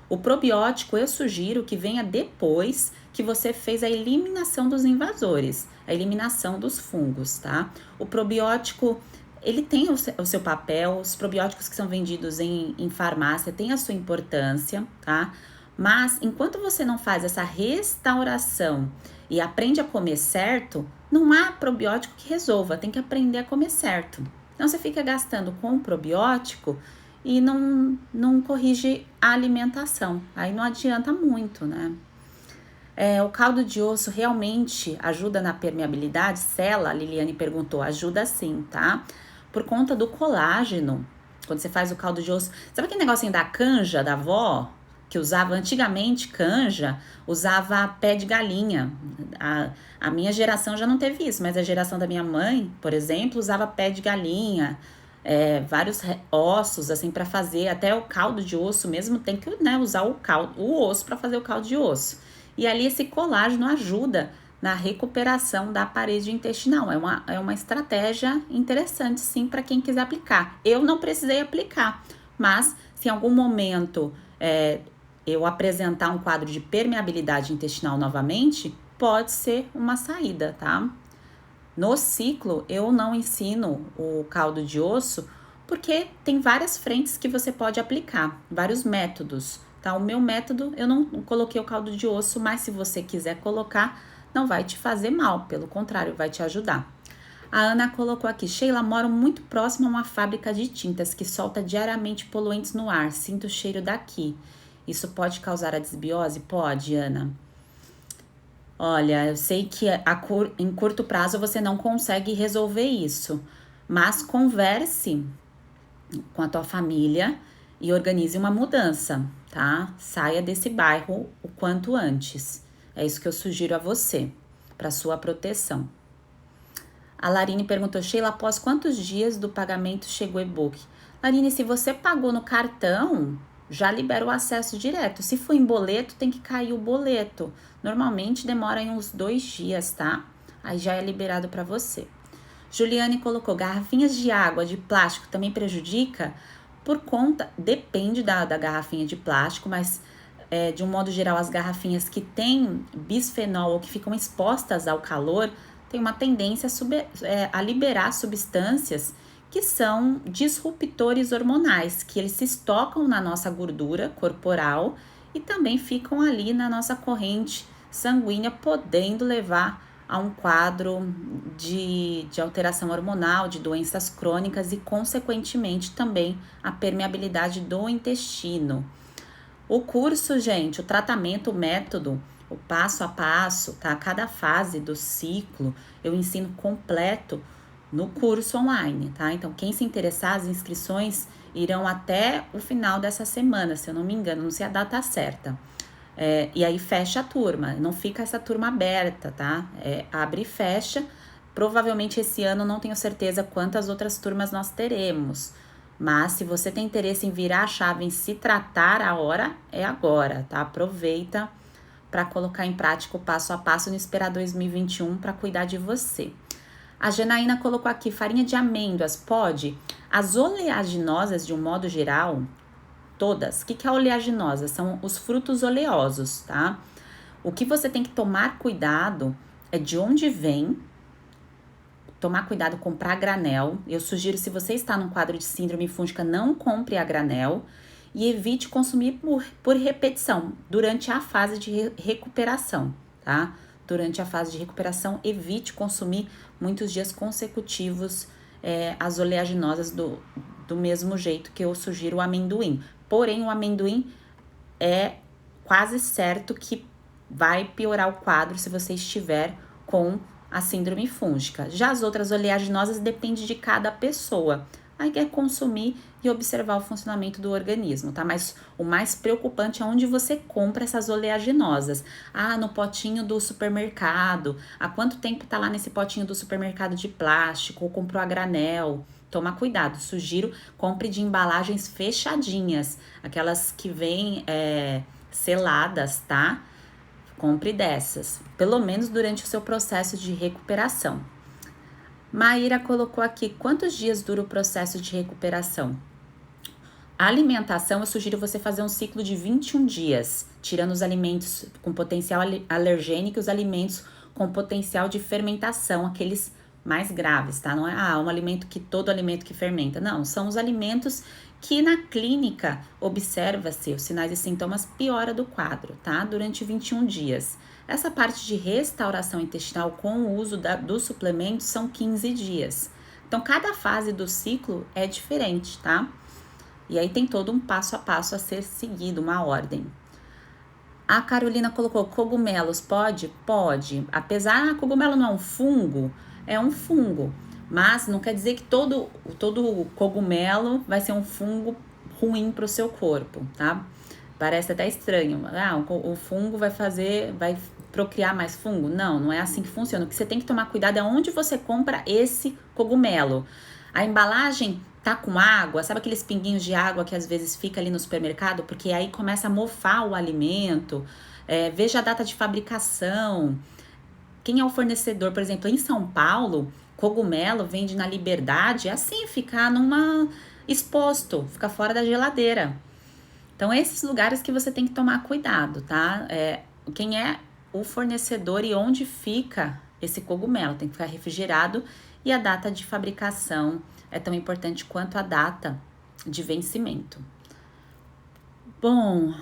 O probiótico eu sugiro que venha depois que você fez a eliminação dos invasores, a eliminação dos fungos, tá? O probiótico, ele tem o seu papel, os probióticos que são vendidos em farmácia têm a sua importância, tá? Mas enquanto você não faz essa restauração e aprende a comer certo, não há probiótico que resolva, tem que aprender a comer certo. Então você fica gastando com o probiótico e não corrige a alimentação, aí não adianta muito, né? O caldo de osso realmente ajuda na permeabilidade? Sela, a Liliane perguntou, ajuda sim, tá? Por conta do colágeno, quando você faz o caldo de osso, sabe aquele negocinho da canja da avó? Que usava antigamente canja, usava pé de galinha. A minha geração já não teve isso, mas a geração da minha mãe, por exemplo, usava pé de galinha, vários ossos assim para fazer, até o caldo de osso mesmo tem que, né, usar o osso para fazer o caldo de osso. E ali esse colágeno ajuda na recuperação da parede intestinal. É uma estratégia interessante sim para quem quiser aplicar. Eu não precisei aplicar, mas se em algum momento eu apresentar um quadro de permeabilidade intestinal novamente, pode ser uma saída, tá? No ciclo, eu não ensino o caldo de osso, porque tem várias frentes que você pode aplicar, vários métodos, tá? O meu método, eu não coloquei o caldo de osso, mas se você quiser colocar, não vai te fazer mal, pelo contrário, vai te ajudar. A Ana colocou aqui, Sheila, moro muito próximo a uma fábrica de tintas que solta diariamente poluentes no ar, sinto o cheiro daqui. Isso pode causar a desbiose? Pode, Ana. Olha, eu sei que em curto prazo você não consegue resolver isso, mas converse com a tua família e organize uma mudança, tá? Saia desse bairro o quanto antes. É isso que eu sugiro a você, para sua proteção. A Larine perguntou, Sheila, após quantos dias do pagamento chegou o e-book? Larine, se você pagou no cartão, já libera o acesso direto. Se for em boleto, tem que cair o boleto. Normalmente demora uns 2 dias, tá? Aí já é liberado para você. Juliane colocou, garrafinhas de água de plástico também prejudica? Por conta, depende da garrafinha de plástico, mas de um modo geral, as garrafinhas que têm bisfenol ou que ficam expostas ao calor, tem uma tendência a liberar substâncias que são disruptores hormonais, que eles se estocam na nossa gordura corporal e também ficam ali na nossa corrente sanguínea, podendo levar a um quadro de alteração hormonal, de doenças crônicas e, consequentemente, também a permeabilidade do intestino. O curso, gente, o tratamento, o método, o passo a passo, tá? Cada fase do ciclo eu ensino completo no curso online, tá? Então, quem se interessar, as inscrições irão até o final dessa semana, se eu não me engano, não sei a data certa. E aí fecha a turma, não fica essa turma aberta, tá? Abre e fecha. Provavelmente esse ano não tenho certeza quantas outras turmas nós teremos. Mas se você tem interesse em virar a chave, em se tratar, a hora é agora, tá? Aproveita para colocar em prática o passo a passo, não esperar 2021 para cuidar de você. A Janaína colocou aqui, farinha de amêndoas, pode? As oleaginosas, de um modo geral, todas. O que é oleaginosa? São os frutos oleosos, tá? O que você tem que tomar cuidado é de onde vem. Tomar cuidado, comprar a granel. Eu sugiro, se você está num quadro de síndrome fúngica, não compre a granel e evite consumir por repetição durante a fase de recuperação, tá? Durante a fase de recuperação, evite consumir muitos dias consecutivos as oleaginosas do mesmo jeito que eu sugiro o amendoim. Porém, o amendoim é quase certo que vai piorar o quadro se você estiver com a síndrome fúngica. Já as outras oleaginosas depende de cada pessoa. Aí é consumir e observar o funcionamento do organismo, tá? Mas o mais preocupante é onde você compra essas oleaginosas. Ah, no potinho do supermercado. Há quanto tempo tá lá nesse potinho do supermercado de plástico? Ou comprou a granel? Toma cuidado, sugiro compre de embalagens fechadinhas, aquelas que vêm seladas, tá? Compre dessas, pelo menos durante o seu processo de recuperação. Maíra colocou aqui, quantos dias dura o processo de recuperação? A alimentação, eu sugiro você fazer um ciclo de 21 dias, tirando os alimentos com potencial alergênico e os alimentos com potencial de fermentação, aqueles mais graves, tá? Não é um alimento que todo alimento que fermenta, não, são os alimentos que na clínica observa-se os sinais e sintomas piora do quadro, tá? Durante 21 dias. Essa parte de restauração intestinal com o uso dos suplementos são 15 dias. Então, cada fase do ciclo é diferente, tá? E aí tem todo um passo a passo a ser seguido, uma ordem. A Carolina colocou cogumelos, pode? Pode. Apesar, cogumelo não é um fungo, é um fungo. Mas não quer dizer que todo cogumelo vai ser um fungo ruim para o seu corpo, tá? Parece até estranho. O fungo vai procriar mais fungo? Não, não é assim que funciona. O que você tem que tomar cuidado é onde você compra esse cogumelo. A embalagem tá com água, sabe aqueles pinguinhos de água que às vezes fica ali no supermercado? Porque aí começa a mofar o alimento. Veja a data de fabricação. Quem é o fornecedor? Por exemplo, em São Paulo, cogumelo vende na Liberdade, é assim, fica exposto, fica fora da geladeira. Então, esses lugares que você tem que tomar cuidado, tá? Quem é o fornecedor e onde fica esse cogumelo? Tem que ficar refrigerado e a data de fabricação é tão importante quanto a data de vencimento. Bom,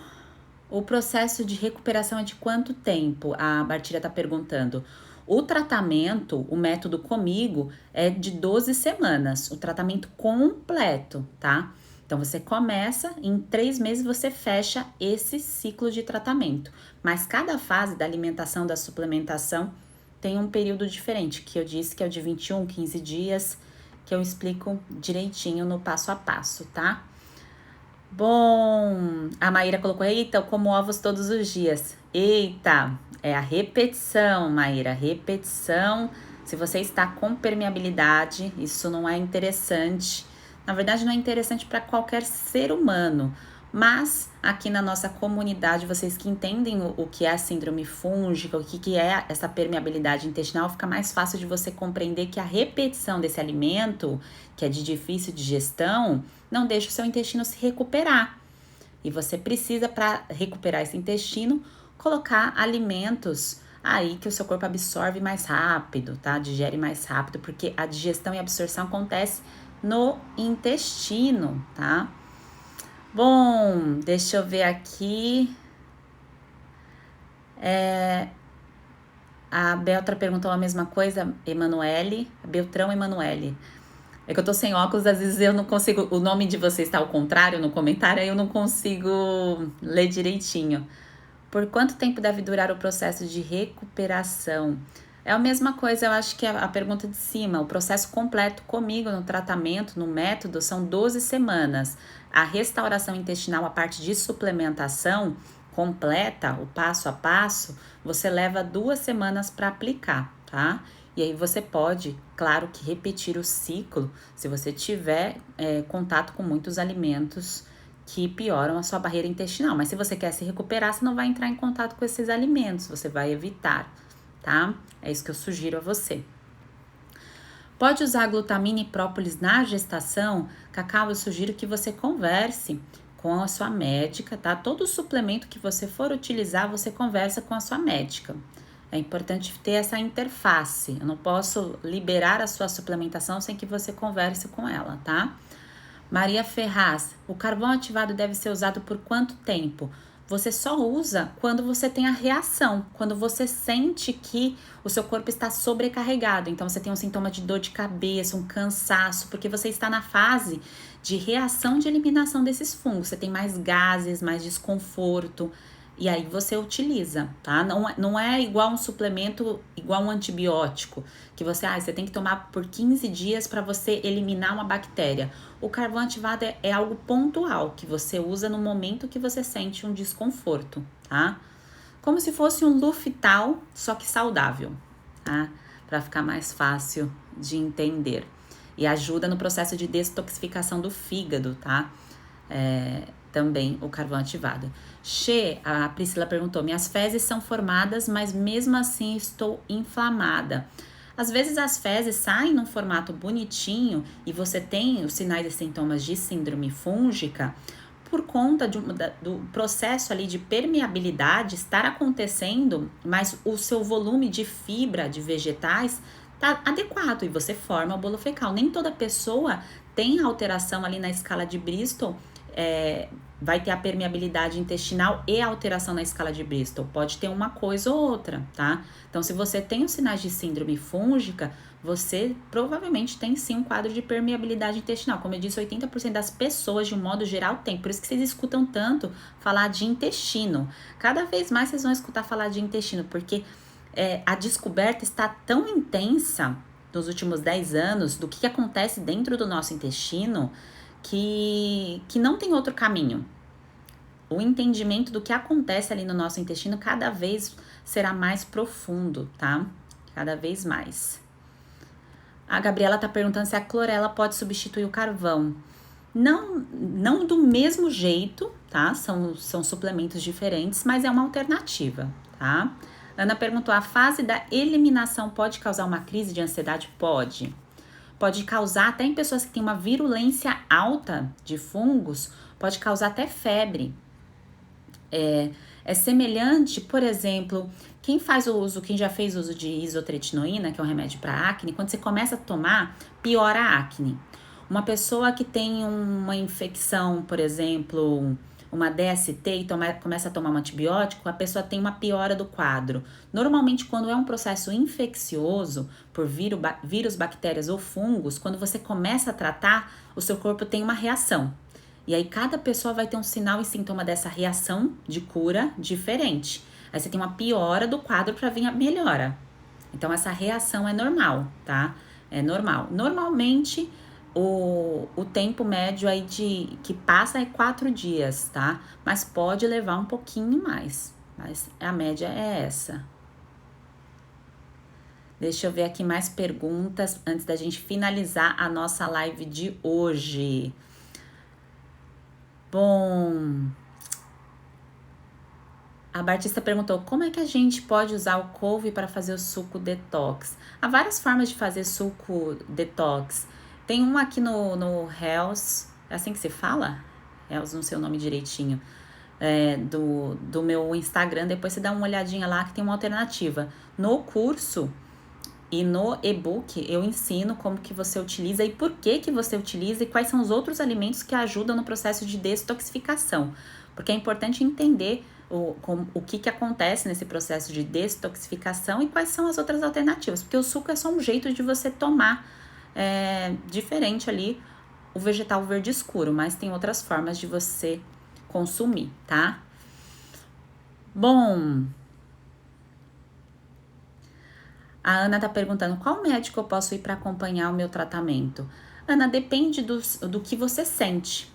o processo de recuperação é de quanto tempo? A Bartira está perguntando. O tratamento, o método comigo, é de 12 semanas, o tratamento completo, tá? Então, você começa, em 3 meses você fecha esse ciclo de tratamento. Mas cada fase da alimentação, da suplementação, tem um período diferente, que eu disse que é o de 21, 15 dias, que eu explico direitinho no passo a passo, tá? Bom, a Maíra colocou, eita, eu como ovos todos os dias. Eita, é a repetição, Maíra, repetição. Se você está com permeabilidade, isso não é interessante. Na verdade, não é interessante para qualquer ser humano. Mas aqui na nossa comunidade, vocês que entendem o que é a síndrome fúngica, o que é essa permeabilidade intestinal, fica mais fácil de você compreender que a repetição desse alimento, que é de difícil digestão, não deixa o seu intestino se recuperar. E você precisa, para recuperar esse intestino, colocar alimentos aí que o seu corpo absorve mais rápido, tá? Digere mais rápido, porque a digestão e a absorção acontece no intestino, tá? Bom, deixa eu ver aqui. A Beltra perguntou a mesma coisa, Emanuele, Beltrão Emanuele. É que eu tô sem óculos, às vezes eu não consigo, o nome de vocês está ao contrário no comentário, aí eu não consigo ler direitinho. Por quanto tempo deve durar o processo de recuperação? É a mesma coisa, eu acho que a pergunta de cima, o processo completo comigo no tratamento, no método, são 12 semanas. A restauração intestinal, a parte de suplementação completa, o passo a passo, você leva 2 semanas para aplicar, tá? E aí você pode, claro que repetir o ciclo se você tiver contato com muitos alimentos que pioram a sua barreira intestinal. Mas se você quer se recuperar, você não vai entrar em contato com esses alimentos, você vai evitar, tá? É isso que eu sugiro a você. Pode usar glutamina e própolis na gestação? Cacau, eu sugiro que você converse com a sua médica, tá? Todo suplemento que você for utilizar, você conversa com a sua médica. É importante ter essa interface. Eu não posso liberar a sua suplementação sem que você converse com ela, tá? Maria Ferraz, o carvão ativado deve ser usado por quanto tempo? Você só usa quando você tem a reação, quando você sente que o seu corpo está sobrecarregado. Então, você tem um sintoma de dor de cabeça, um cansaço, porque você está na fase de reação de eliminação desses fungos. Você tem mais gases, mais desconforto, e aí você utiliza, tá? Não é igual um suplemento, igual um antibiótico, que você tem que tomar por 15 dias para você eliminar uma bactéria. O carvão ativado é algo pontual, que você usa no momento que você sente um desconforto, tá? Como se fosse um Luftal, só que saudável, tá? Para ficar mais fácil de entender. E ajuda no processo de detoxificação do fígado, tá? Também o carvão ativado. A Priscila perguntou, minhas fezes são formadas, mas mesmo assim estou inflamada. Às vezes as fezes saem num formato bonitinho e você tem os sinais e sintomas de síndrome fúngica por conta do processo ali de permeabilidade estar acontecendo, mas o seu volume de fibra de vegetais tá adequado e você forma o bolo fecal. Nem toda pessoa tem alteração ali na escala de Bristol, vai ter a permeabilidade intestinal e a alteração na escala de Bristol. Pode ter uma coisa ou outra, tá? Então, se você tem os sinais de síndrome fúngica, você provavelmente tem sim um quadro de permeabilidade intestinal. Como eu disse, 80% das pessoas, de um modo geral, tem. Por isso que vocês escutam tanto falar de intestino. Cada vez mais vocês vão escutar falar de intestino, porque a descoberta está tão intensa nos últimos 10 anos do que acontece dentro do nosso intestino, que não tem outro caminho. O entendimento do que acontece ali no nosso intestino cada vez será mais profundo, tá? Cada vez mais. A Gabriela tá perguntando se a clorela pode substituir o carvão. Não do mesmo jeito, tá? São suplementos diferentes, mas é uma alternativa, tá? Ana perguntou, a fase da eliminação pode causar uma crise de ansiedade? Pode. Pode causar até em pessoas que têm uma virulência alta de fungos, pode causar até febre. É semelhante, por exemplo, quem já fez uso de isotretinoína, que é um remédio para acne, quando você começa a tomar, piora a acne. Uma pessoa que tem uma infecção, por exemplo, uma DST e começa a tomar um antibiótico, a pessoa tem uma piora do quadro. Normalmente, quando é um processo infeccioso, por vírus, bactérias ou fungos, quando você começa a tratar, o seu corpo tem uma reação. E aí, cada pessoa vai ter um sinal e sintoma dessa reação de cura diferente. Aí, você tem uma piora do quadro para vir a melhora. Então, essa reação é normal, tá? É normal. Normalmente, o tempo médio aí que passa é 4 dias, tá? Mas pode levar um pouquinho mais. Mas a média é essa. Deixa eu ver aqui mais perguntas antes da gente finalizar a nossa live de hoje. Bom, a Batista perguntou, como é que a gente pode usar o couve para fazer o suco detox? Há várias formas de fazer suco detox. Tem um aqui no Health, é assim que se fala? Health, não sei o nome direitinho, do meu Instagram, depois você dá uma olhadinha lá que tem uma alternativa. No curso e no e-book eu ensino como que você utiliza e por que você utiliza e quais são os outros alimentos que ajudam no processo de detoxificação. Porque é importante entender o que acontece nesse processo de detoxificação e quais são as outras alternativas. Porque o suco é só um jeito de você tomar diferente ali o vegetal verde escuro, mas tem outras formas de você consumir, tá? Bom, a Ana tá perguntando, qual médico eu posso ir para acompanhar o meu tratamento? Ana, depende do que você sente.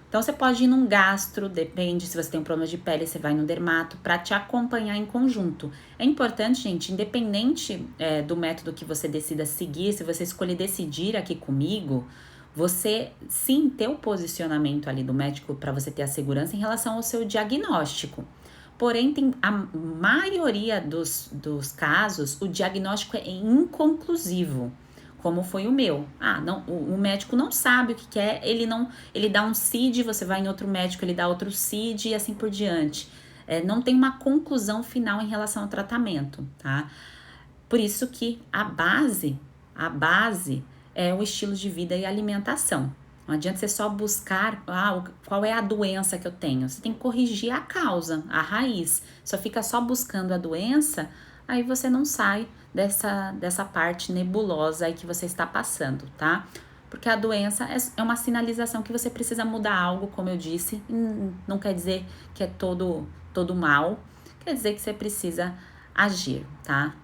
Então, você pode ir num gastro, depende, se você tem um problema de pele, você vai no dermato, para te acompanhar em conjunto. É importante, gente, independente do método que você decida seguir, se você escolher decidir aqui comigo, você sim ter o posicionamento ali do médico para você ter a segurança em relação ao seu diagnóstico. Porém, a maioria dos casos, o diagnóstico é inconclusivo. como foi o meu. Não, o médico não sabe o que é, ele dá um CID, você vai em outro médico, ele dá outro CID e assim por diante. Não tem uma conclusão final em relação ao tratamento, tá? Por isso que a base é o estilo de vida e alimentação. Não adianta você só buscar qual é a doença que eu tenho. Você tem que corrigir a causa, a raiz. Só fica só buscando a doença, aí você não sai dessa parte nebulosa aí que você está passando, tá? Porque a doença é uma sinalização que você precisa mudar algo, como eu disse. Não quer dizer que é todo mal. Quer dizer que você precisa agir, tá?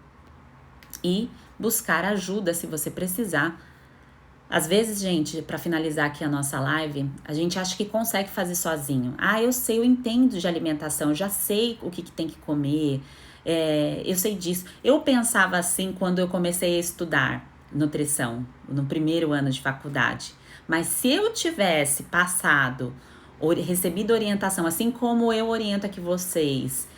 E buscar ajuda se você precisar. Às vezes, gente, para finalizar aqui a nossa live, a gente acha que consegue fazer sozinho. Eu entendo de alimentação, eu já sei o que tem que comer, eu sei disso. Eu pensava assim quando eu comecei a estudar nutrição, no primeiro ano de faculdade. Mas se eu tivesse passado, recebido orientação, assim como eu oriento aqui vocês,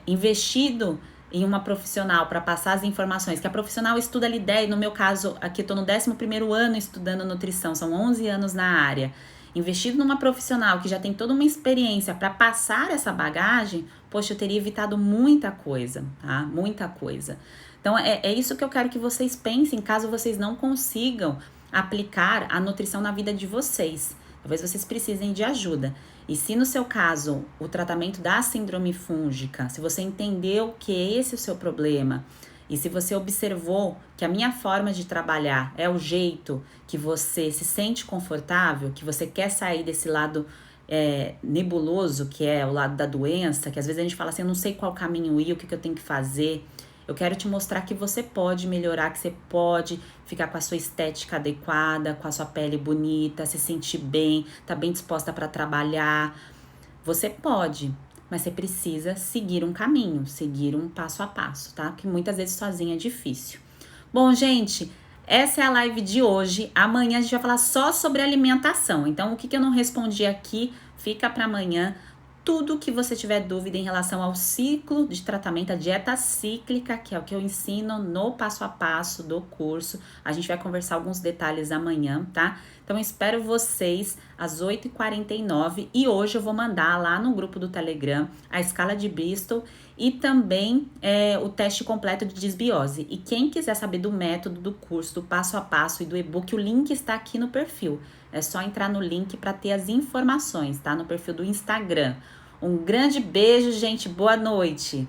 investido em uma profissional para passar as informações, que a profissional estuda ali 10, no meu caso, aqui eu tô no 11º ano estudando nutrição, são 11 anos na área, investido numa profissional que já tem toda uma experiência para passar essa bagagem, poxa, eu teria evitado muita coisa, tá? Muita coisa. Então, é isso que eu quero que vocês pensem, caso vocês não consigam aplicar a nutrição na vida de vocês. Talvez vocês precisem de ajuda. E se no seu caso, o tratamento da síndrome fúngica, se você entendeu que esse é o seu problema, e se você observou que a minha forma de trabalhar é o jeito que você se sente confortável, que você quer sair desse lado nebuloso, que é o lado da doença, que às vezes a gente fala assim, eu não sei qual caminho ir, o que eu tenho que fazer. Eu quero te mostrar que você pode melhorar, que você pode ficar com a sua estética adequada, com a sua pele bonita, se sentir bem, tá bem disposta para trabalhar. Você pode, mas você precisa seguir um caminho, seguir um passo a passo, tá? Porque muitas vezes sozinha é difícil. Bom, gente, essa é a live de hoje. Amanhã a gente vai falar só sobre alimentação. Então, o que eu não respondi aqui, fica para amanhã. Tudo que você tiver dúvida em relação ao ciclo de tratamento, a dieta cíclica, que é o que eu ensino no passo a passo do curso. A gente vai conversar alguns detalhes amanhã, tá? Então, eu espero vocês às 8h49 e hoje eu vou mandar lá no grupo do Telegram a escala de Bristol e também o teste completo de desbiose. E quem quiser saber do método do curso, do passo a passo e do e-book, o link está aqui no perfil. É só entrar no link para ter as informações, tá? No perfil do Instagram. Um grande beijo, gente. Boa noite.